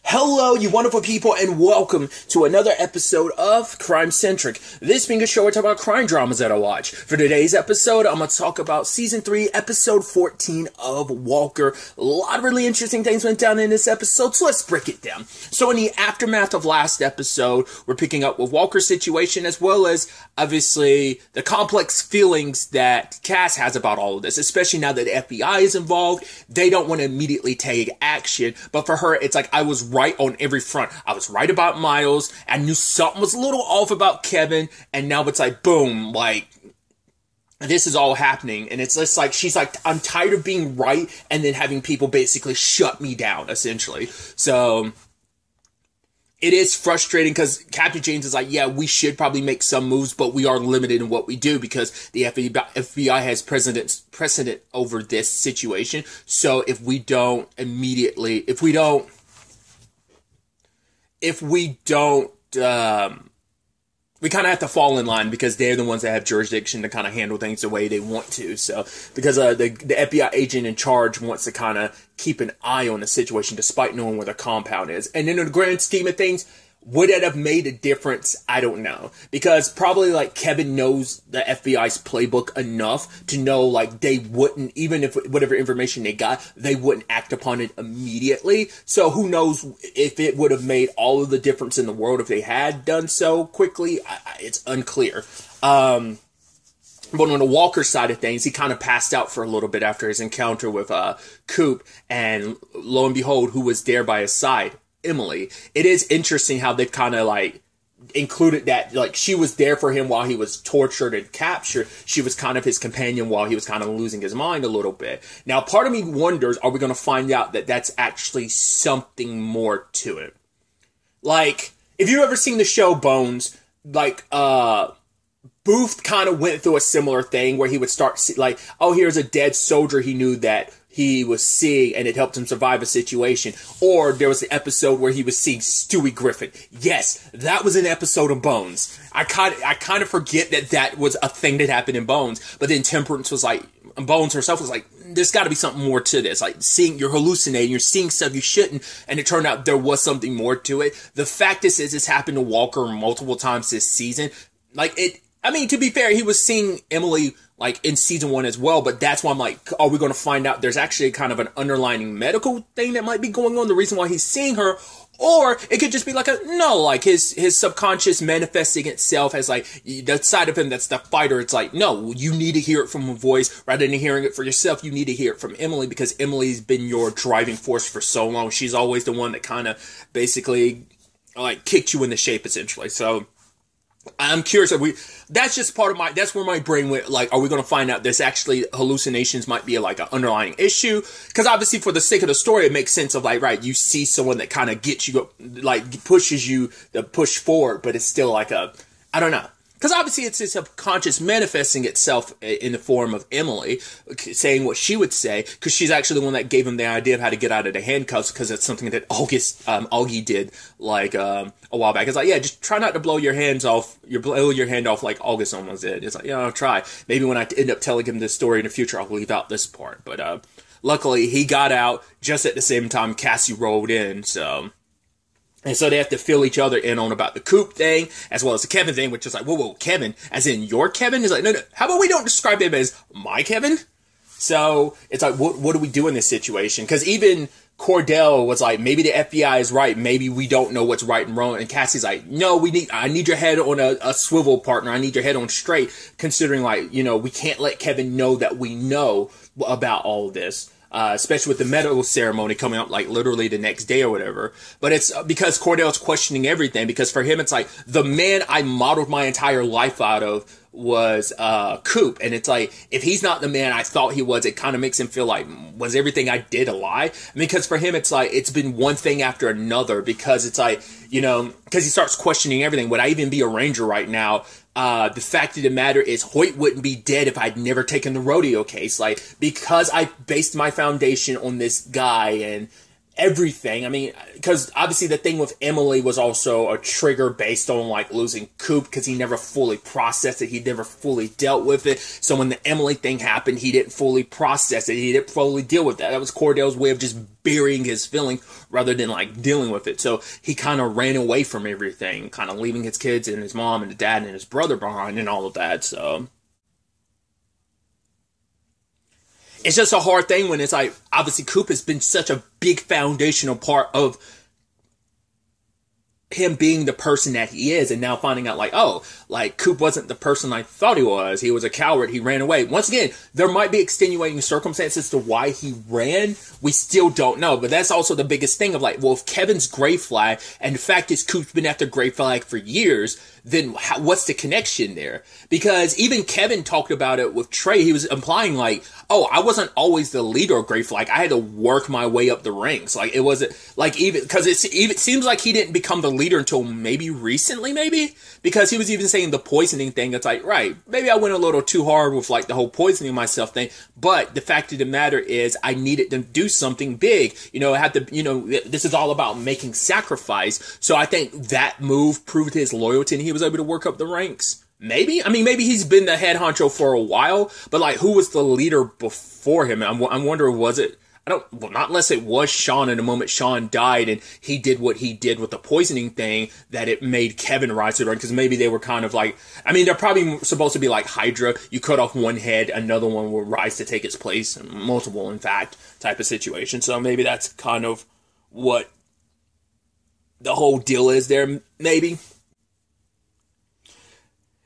Hello, you wonderful people, and welcome to another episode of Crime Centric. This being a show where I talk about crime dramas that I watch. For today's episode, I'm going to talk about Season 3, Episode 14 of Walker. A lot of really interesting things went down in this episode, so let's break it down. So in the aftermath of last episode, we're picking up with Walker's situation, as well as, obviously, the complex feelings that Cass has about all of this, especially now that the FBI is involved. They don't want to immediately take action, but for her, it's like, I was right on every front. I was right about Miles. I knew something was a little off about Kevin, and now it's like, boom, like, this is all happening, and it's just like, she's like, I'm tired of being right, and then having people basically shut me down, essentially. So, it is frustrating, because Captain James is like, yeah, we should probably make some moves, but we are limited in what we do, because the FBI has precedent over this situation. So, if we don't, we kind of have to fall in line, because they're the ones that have jurisdiction to kind of handle things the way they want to. So, because the FBI agent in charge wants to kind of keep an eye on the situation despite knowing where the compound is. And in the grand scheme of things, would it have made a difference? I don't know. Because probably, like, Kevin knows the FBI's playbook enough to know, like, they wouldn't, even if whatever information they got, they wouldn't act upon it immediately. So who knows if it would have made all of the difference in the world if they had done so quickly. It's unclear. But on the Walker side of things, he kind of passed out for a little bit after his encounter with Coop, and lo and behold, who was there by his side? Emily. It is interesting how they've kind of like included that, like, she was there for him while he was tortured and captured. She was kind of his companion while he was kind of losing his mind a little bit. Now, part of me wonders, are we going to find out that that's actually something more to it? Like, if you've ever seen the show Bones, like, Booth kind of went through a similar thing where he would start, like, oh, here's a dead soldier he knew that he was seeing, and it helped him survive a situation. Or there was the episode where he was seeing Stewie Griffin. Yes, that was an episode of Bones. I kind of forget that was a thing that happened in Bones. But then Temperance was like, Bones herself was like, there's got to be something more to this. Like, you're hallucinating, you're seeing stuff you shouldn't, and it turned out there was something more to it. The fact is, it's happened to Walker multiple times this season. Like, I mean, to be fair, he was seeing Emily, like, in season 1 as well, but that's why I'm like, are we going to find out there's actually kind of an underlying medical thing that might be going on, the reason why he's seeing her? Or it could just be like like his subconscious manifesting itself as, like, the side of him that's the fighter. It's like, no, you need to hear it from a voice rather than hearing it for yourself. You need to hear it from Emily, because Emily's been your driving force for so long. She's always the one that kind of basically, like, kicked you into shape, essentially. So I'm curious, that's just part of that's where my brain went, like, are we going to find out there's actually hallucinations might be like an underlying issue? Because obviously for the sake of the story, it makes sense of, like, right, you see someone that kind of gets you, like, pushes you to push forward, but it's still like I don't know. Because obviously it's his subconscious manifesting itself in the form of Emily saying what she would say, because she's actually the one that gave him the idea of how to get out of the handcuffs, because it's something that Augie did, like, a while back. It's like, yeah, just try not to blow your hand off like August almost did. It's like, yeah, I'll try. Maybe when I end up telling him this story in the future, I'll leave out this part. But luckily, he got out just at the same time Cassie rolled in, so... And so they have to fill each other in on about the Coop thing, as well as the Kevin thing, which is like, whoa, Kevin, as in your Kevin? He's like, no, how about we don't describe him as my Kevin? So it's like, what do we do in this situation? Because even Cordell was like, maybe the FBI is right, maybe we don't know what's right and wrong. And Cassie's like, no, I need your head on a swivel, partner. I need your head on straight, considering, like, we can't let Kevin know that we know about all of this. Especially with the medical ceremony coming up, like, literally the next day or whatever. But it's because Cordell's questioning everything, because for him, it's like, the man I modeled my entire life out of was Coop. And it's like, if he's not the man I thought he was, it kind of makes him feel like, was everything I did a lie? I mean, because for him, it's like, it's been one thing after another, because it's like, because he starts questioning everything. Would I even be a ranger right now? The fact of the matter is, Hoyt wouldn't be dead if I'd never taken the rodeo case. Like, because I based my foundation on this guy, everything. I mean, because obviously the thing with Emily was also a trigger based on like losing Coop, because he never fully processed it. He never fully dealt with it. So when the Emily thing happened, he didn't fully process it. He didn't fully deal with that. That was Cordell's way of just burying his feeling rather than like dealing with it. So he kind of ran away from everything, kind of leaving his kids and his mom and his dad and his brother behind and all of that. So it's just a hard thing when it's like, obviously Coop has been such a big foundational part of him being the person that he is, and now finding out like, oh, like Coop wasn't the person I thought he was. He was a coward. He ran away. Once again, there might be extenuating circumstances to why he ran. We still don't know, but that's also the biggest thing of like, well, if Kevin's gray flag, and the fact is Coop's been after gray flag for years, then what's the connection there? Because even Kevin talked about it with Trey. He was implying like, oh, I wasn't always the leader of gray flag. I had to work my way up the ranks. Like, it wasn't like, even because it seems like he didn't become the leader until maybe recently, because he was even saying the poisoning thing. It's like, right, maybe I went a little too hard with like the whole poisoning myself thing, but the fact of the matter is I needed to do something big. I had to, this is all about making sacrifice. So I think that move proved his loyalty, and he was able to work up the ranks. Maybe he's been the head honcho for a while, but like, who was the leader before him? I'm wondering, was it? Not unless it was Sean, and the moment Sean died and he did what he did with the poisoning thing, that it made Kevin rise to the rank, because maybe they were kind of like, I mean, they're probably supposed to be like Hydra. You cut off one head, another one will rise to take its place, multiple, in fact, type of situation. So maybe that's kind of what the whole deal is there, maybe.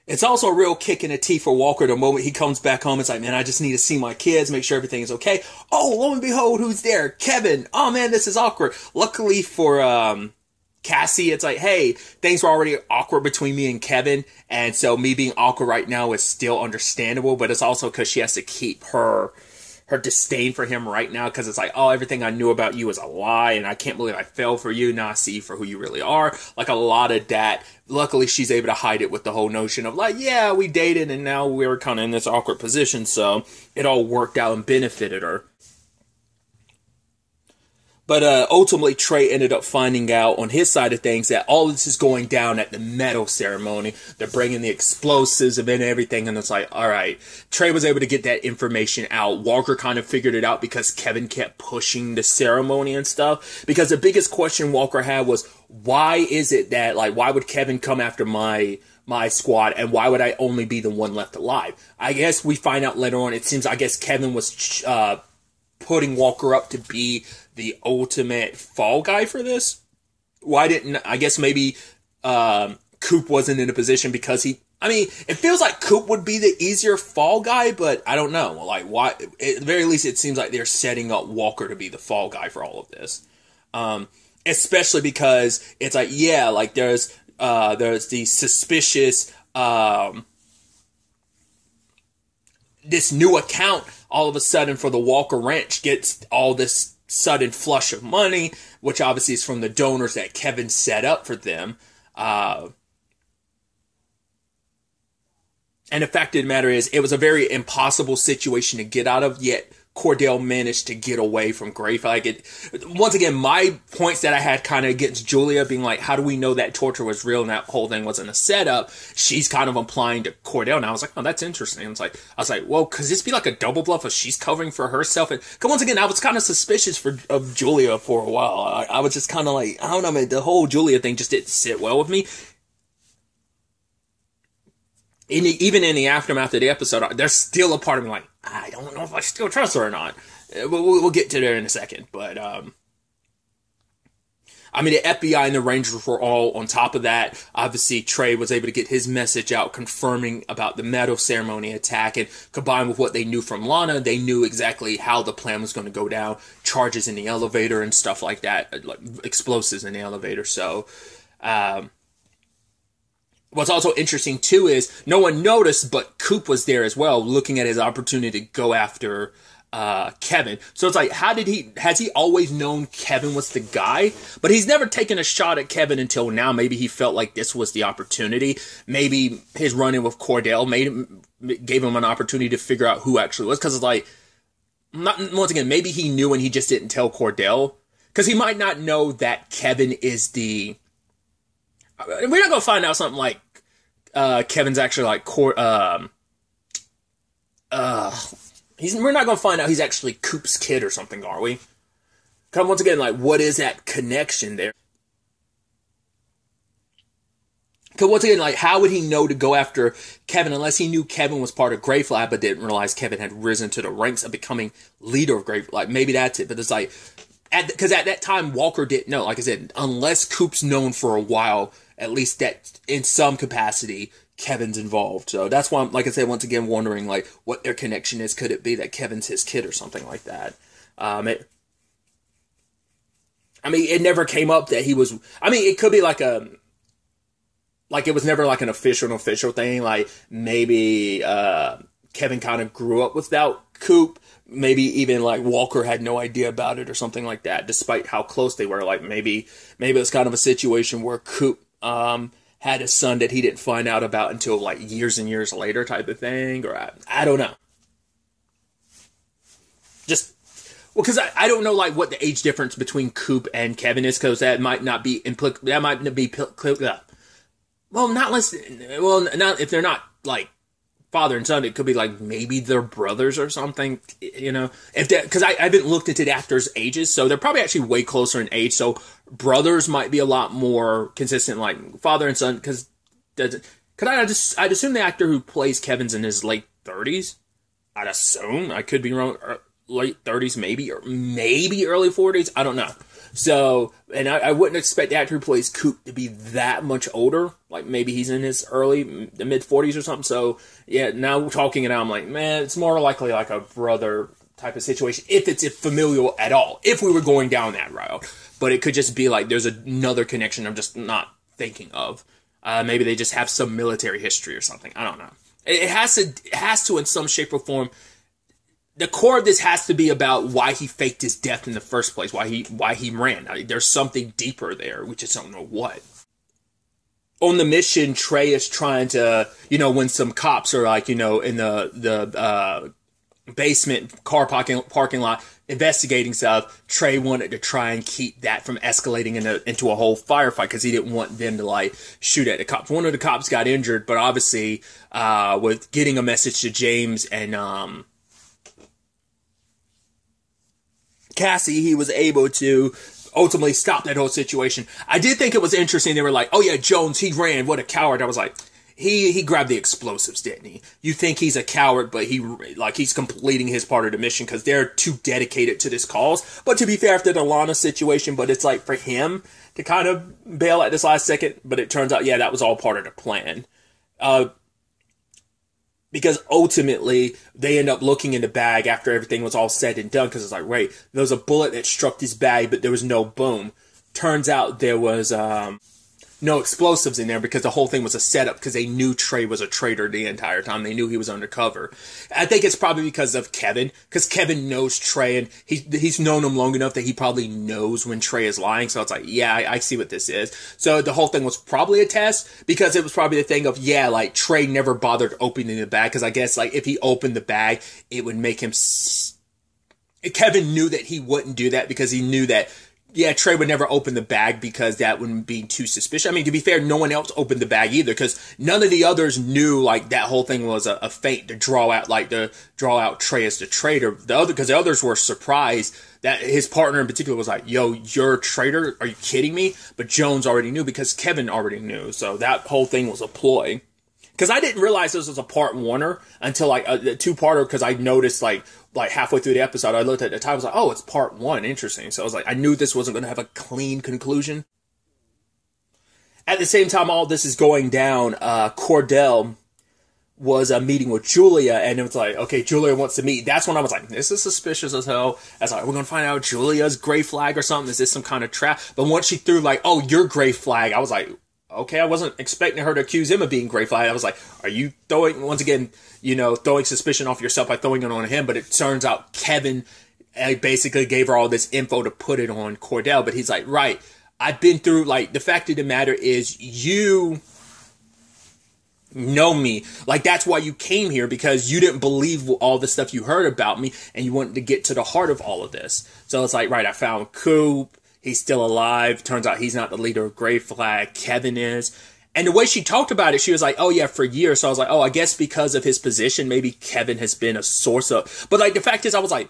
It's also a real kick in the teeth for Walker the moment he comes back home. It's like, man, I just need to see my kids, make sure everything is okay. Oh, lo and behold, who's there? Kevin. Oh, man, this is awkward. Luckily for Cassie, it's like, hey, things were already awkward between me and Kevin, and so me being awkward right now is still understandable, but it's also because she has to keep her disdain for him right now, because it's like, oh, everything I knew about you is a lie, and I can't believe I fell for you. Now I see you for who you really are. Like, a lot of that. Luckily, she's able to hide it with the whole notion of like, yeah, we dated, and now we're kind of in this awkward position, so it all worked out and benefited her. But ultimately, Trey ended up finding out on his side of things that all this is going down at the medal ceremony. They're bringing the explosives and everything, and it's like, all right. Trey was able to get that information out. Walker kind of figured it out because Kevin kept pushing the ceremony and stuff. Because the biggest question Walker had was, why is it that, like, why would Kevin come after my squad, and why would I only be the one left alive? I guess we find out later on, it seems, I guess Kevin was putting Walker up to be the ultimate fall guy for this. I guess maybe Coop wasn't in a position because it feels like Coop would be the easier fall guy, but I don't know. Like, why? At the very least, it seems like they're setting up Walker to be the fall guy for all of this. Especially because it's like, yeah, like there's the suspicious, this new account all of a sudden for the Walker Ranch gets all this sudden flush of money, which obviously is from the donors that Kevin set up for them. And the fact of the matter is, it was a very impossible situation to get out of, yet Cordell managed to get away from Grafe. Like, once again, my points that I had kind of against Julia being like, how do we know that torture was real and that whole thing wasn't a setup? She's kind of implying to Cordell, and I was like, oh, that's interesting. I was like, well, could this be like a double bluff if she's covering for herself? And once again, I was kind of suspicious of Julia for a while. I was just kind of like, I don't know, man, the whole Julia thing just didn't sit well with me. Even in the aftermath of the episode, there's still a part of me like, I don't know if I still trust her or not. We'll get to there in a second. But, the FBI and the Rangers were all on top of that. Obviously, Trey was able to get his message out confirming about the medal ceremony attack, and combined with what they knew from Lana, they knew exactly how the plan was going to go down. Charges in the elevator and stuff like that, like explosives in the elevator. So, what's also interesting, too, is no one noticed, but Coop was there as well, looking at his opportunity to go after Kevin. So it's like, has he always known Kevin was the guy? But he's never taken a shot at Kevin until now. Maybe he felt like this was the opportunity. Maybe his run-in with Cordell gave him an opportunity to figure out who actually was. Because it's like, once again, maybe he knew and he just didn't tell Cordell. because he might not know that Kevin is the. We're not gonna find out something like Kevin's actually like we're not gonna find out he's actually Coop's kid or something, are we? Because once again, like, what is that connection there? Because once again, like, how would he know to go after Kevin unless he knew Kevin was part of Grey Flag but didn't realize Kevin had risen to the ranks of becoming leader of Grey Flag? Like, maybe that's it. But it's like, because at that time, Walker didn't know. Like I said, unless Coop's known for a while, at least that in some capacity, Kevin's involved. So that's why I'm, like I said, once again, wondering, like, what their connection is. Could it be that Kevin's his kid or something like that? It never came up that he was... it could be like a... Like, it was never like an official thing. Like, maybe Kevin kind of grew up without Coop. Maybe even, like, Walker had no idea about it or something like that, despite how close they were. Like, maybe it was kind of a situation where Coop had a son that he didn't find out about until, like, years and years later type of thing. Or, I don't know. Just... Well, because I don't know, like, what the age difference between Coop and Kevin is, because that might not be not if they're not, like, father and son. It could be, like, maybe they're brothers or something, you know? Because I haven't looked into the actors' ages, so they're probably actually way closer in age, so brothers might be a lot more consistent, like, father and son, because I'd assume the actor who plays Kevin's in his late 30s. I'd assume. I could be wrong. Late 30s, maybe, or maybe early 40s. I don't know. So, and I wouldn't expect the actor who plays Coop to be that much older. Like, maybe he's in his the mid-40s or something. So, yeah, now talking it out, I'm like, man, it's more likely like a brother type of situation, if it's familial at all, if we were going down that route. But it could just be like there's another connection I'm just not thinking of. Maybe they just have some military history or something. I don't know. It has to, in some shape or form, the core of this has to be about why he faked his death in the first place, why he ran. There's something deeper there. We just don't know what. On the mission, Trey is trying to, when some cops are like, in the basement car parking lot investigating stuff, Trey wanted to try and keep that from escalating into a whole firefight because he didn't want them to, like, shoot at the cops. One of the cops got injured, but obviously with getting a message to James and Cassie, he was able to ultimately stop that whole situation. I did think it was interesting. They were like, oh yeah, Jones, he ran. What a coward. I was like, he grabbed the explosives, didn't he? You think he's a coward, but he's completing his part of the mission because they're too dedicated to this cause. But to be fair, after the Lana situation, but it's like for him to kind of bail at this last second, but it turns out, yeah, that was all part of the plan. Because ultimately, they end up looking in the bag after everything was all said and done. Because it's like, wait, there was a bullet that struck this bag, but there was no boom. Turns out there was no explosives in there because the whole thing was a setup because they knew Trey was a traitor the entire time. They knew he was undercover. I think it's probably because of Kevin. Because Kevin knows Trey and he's known him long enough that he probably knows when Trey is lying. So it's like, yeah, I see what this is. So the whole thing was probably a test because it was probably the thing of, yeah, like Trey never bothered opening the bag. Because I guess like if he opened the bag, it would make him... Kevin knew that he wouldn't do that because he knew that yeah, Trey would never open the bag because that wouldn't be too suspicious. I mean, to be fair, no one else opened the bag either because none of the others knew like that whole thing was a feint to draw out Trey as the traitor. Because the others were surprised that his partner in particular was like, yo, you're a traitor? Are you kidding me? But Jones already knew because Kevin already knew. So that whole thing was a ploy. Because I didn't realize this was a part-oneer until like a two-parter because I noticed like halfway through the episode, I looked at the time, I was like, oh, it's part one, interesting. So I was like, I knew this wasn't going to have a clean conclusion. At the same time, all this is going down, Cordell was meeting with Julia, and it was like, okay, Julia wants to meet. That's when I was like, this is suspicious as hell. I was like, we're going to find out Julia's gray flag or something. Is this some kind of trap? But once she threw like, oh, you're gray flag, I was like, okay, I wasn't expecting her to accuse him of being gray flag. I was like, are you throwing, once again, throwing suspicion off yourself by throwing it on him? But it turns out Kevin basically gave her all this info to put it on Cordell. But he's like, right, I've been through, like, the fact of the matter is you know me. Like, that's why you came here, because you didn't believe all the stuff you heard about me, and you wanted to get to the heart of all of this. So it's like, right, I found Coop. he's still alive. Turns out he's not the leader of Grey Flag. Kevin is. And the way she talked about it, she was like, oh yeah, for years. So I was like, oh, I guess because of his position, maybe Kevin has been a source of, but like the fact is I was like,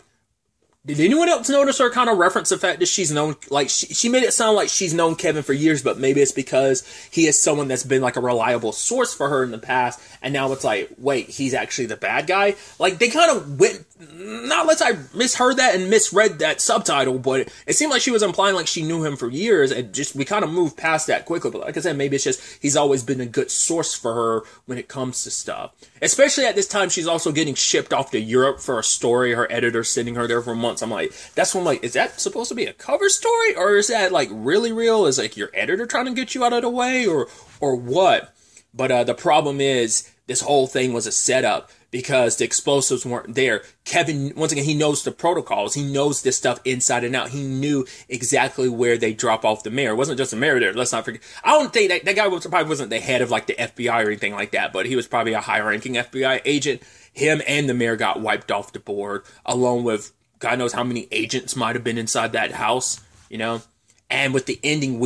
did anyone else notice her kind of reference the fact that she's known, like, she made it sound like she's known Kevin for years, but maybe it's because he is someone that's been, like, a reliable source for her in the past, and now it's like, wait, he's actually the bad guy? Like, they kind of went, not unless I misheard that and misread that subtitle, but it seemed like she was implying, like, she knew him for years, and just, we kind of moved past that quickly, but like I said, maybe it's just, he's always been a good source for her when it comes to stuff. Especially at this time, she's also getting shipped off to Europe for a story, her editor's sending her there for months. I'm like, that's when I'm like, is that supposed to be a cover story? Or is that like really real? Is like your editor trying to get you out of the way or what? But the problem is this whole thing was a setup because the explosives weren't there. Kevin, once again, he knows the protocols. He knows this stuff inside and out. He knew exactly where they drop off the mayor. It wasn't just the mayor there. Let's not forget. I don't think that guy probably wasn't the head of like the FBI or anything like that, but he was probably a high-ranking FBI agent. Him and the mayor got wiped off the board, along with God knows how many agents might have been inside that house, you know? And with the ending,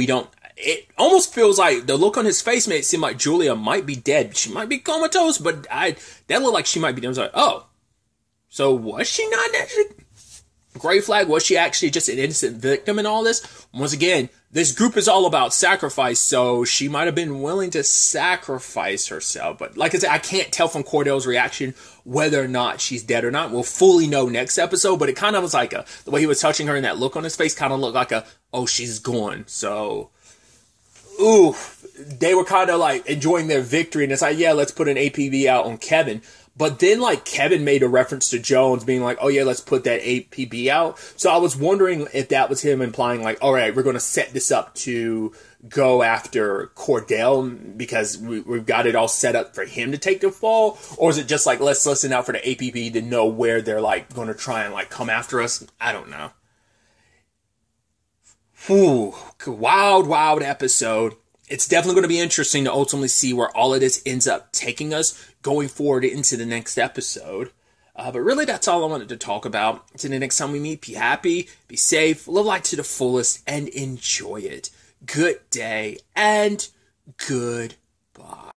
it almost feels like the look on his face made it seem like Julia might be dead. She might be comatose, but that looked like she might be dead. I was like, oh, so was she not actually Grey Flag? Was she actually just an innocent victim in all this? Once again, this group is all about sacrifice, so she might have been willing to sacrifice herself. But like I said, I can't tell from Cordell's reaction whether or not she's dead or not. We'll fully know next episode, but it kind of was like the way he was touching her and that look on his face kind of looked like oh, she's gone. So, ooh, they were kind of like enjoying their victory, and it's like, yeah, let's put an APB out on Kevin. But then, like, Kevin made a reference to Jones being like, oh, yeah, let's put that APB out. So I was wondering if that was him implying, like, all right, we're going to set this up to go after Cordell because we've got it all set up for him to take the fall. Or is it just like, let's listen out for the APB to know where they're, like, going to try and, like, come after us? I don't know. Whew. Wild, wild episode. It's definitely going to be interesting to ultimately see where all of this ends up taking us going forward into the next episode. But really, that's all I wanted to talk about. Until the next time we meet, be happy, be safe, live life to the fullest, and enjoy it. Good day, and goodbye.